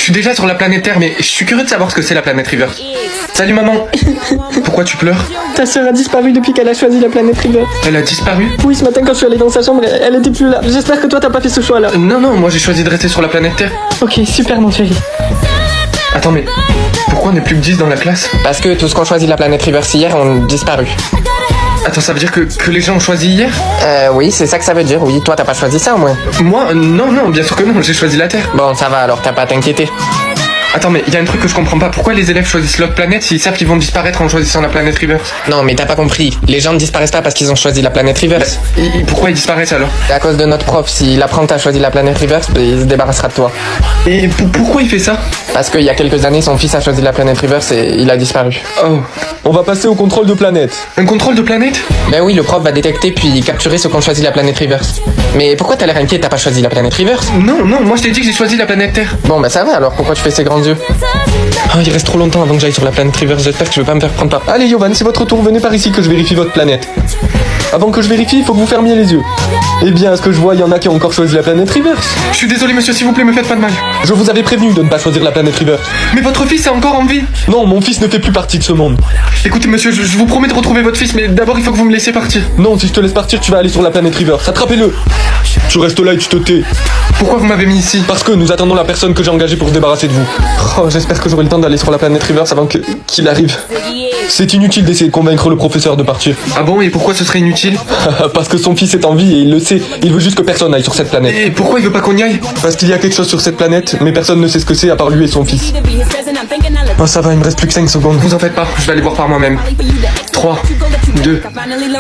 Je suis déjà sur la planète Terre, mais je suis curieux de savoir ce que c'est la planète River. Salut maman. Pourquoi tu pleures? Ta sœur a disparu depuis qu'elle a choisi la planète River. Elle a disparu? Oui, ce matin quand je suis allée dans sa chambre, elle était plus là. J'espère que toi t'as pas fait ce choix-là. Non, moi j'ai choisi de rester sur la planète Terre. Ok, super mon chéri. Attends, mais pourquoi on est plus que 10 dans la classe? Parce que tous qu'on choisit la planète River hier ont disparu. Attends, ça veut dire que les gens ont choisi hier? Oui, c'est ça que ça veut dire, oui. Toi, t'as pas choisi ça, au moins. Moi? Non, bien sûr que non, j'ai choisi la Terre. Bon, ça va, alors t'as pas à t'inquiéter. Attends, mais il y a un truc que je comprends pas. Pourquoi les élèves choisissent l'autre planète s'ils savent qu'ils vont disparaître en choisissant la planète River? Non, mais t'as pas compris. Les gens ne disparaissent pas parce qu'ils ont choisi la planète River. Pourquoi ils disparaissent alors? C'est à cause de notre prof. S'il apprend que t'as choisi la planète River, il se débarrassera de toi. Et pourquoi il fait ça? Parce qu'il y a quelques années, son fils a choisi la planète River et il a disparu. Oh. On va passer au contrôle de planète. Un contrôle de planète? Ben oui, le prof va détecter puis capturer ceux qui ont choisi la planète River. Mais pourquoi t'as l'air inquiet? T'as pas choisi la planète River? Non, moi je t'ai dit que j'ai choisi la planète Terre. Bon, bah ça va alors. Pourquoi tu fais ces grands yeux? Oh, il reste trop longtemps avant que j'aille sur la planète River. J'espère que je vais pas me faire prendre par... Allez Yovan, c'est votre tour, venez par ici que je vérifie votre planète. Avant que je vérifie, il faut que vous fermiez les yeux. Eh bien, à ce que je vois, il y en a qui ont encore choisi la planète River. Je suis désolé monsieur, s'il vous plaît, me faites pas de mal. Je vous avais prévenu de ne pas choisir la planète River. Mais votre fils est encore en vie. Non, mon fils ne fait plus partie de ce monde. Écoutez monsieur, je vous promets de retrouver votre fils, mais d'abord il faut que vous me laissiez partir. Non, si je te laisse partir, tu vas aller sur la planète River. Attrapez-le. Tu restes là et tu te tais. Pourquoi vous m'avez mis ici? Parce que nous attendons la personne que j'ai engagée pour se débarrasser de vous. Oh, j'espère que j'aurai le temps d'aller sur la planète River avant qu'il arrive. C'est inutile d'essayer de convaincre le professeur de partir. Ah bon, et pourquoi ce serait inutile? Parce que son fils est en vie et il le sait. Il veut juste que personne aille sur cette planète. Et pourquoi il veut pas qu'on y aille? Parce qu'il y a quelque chose sur cette planète, mais personne ne sait ce que c'est à part lui et son fils. Oh ça va, il me reste plus que 5 secondes. Vous en faites pas, je vais aller voir par moi-même. 3, 2, 1...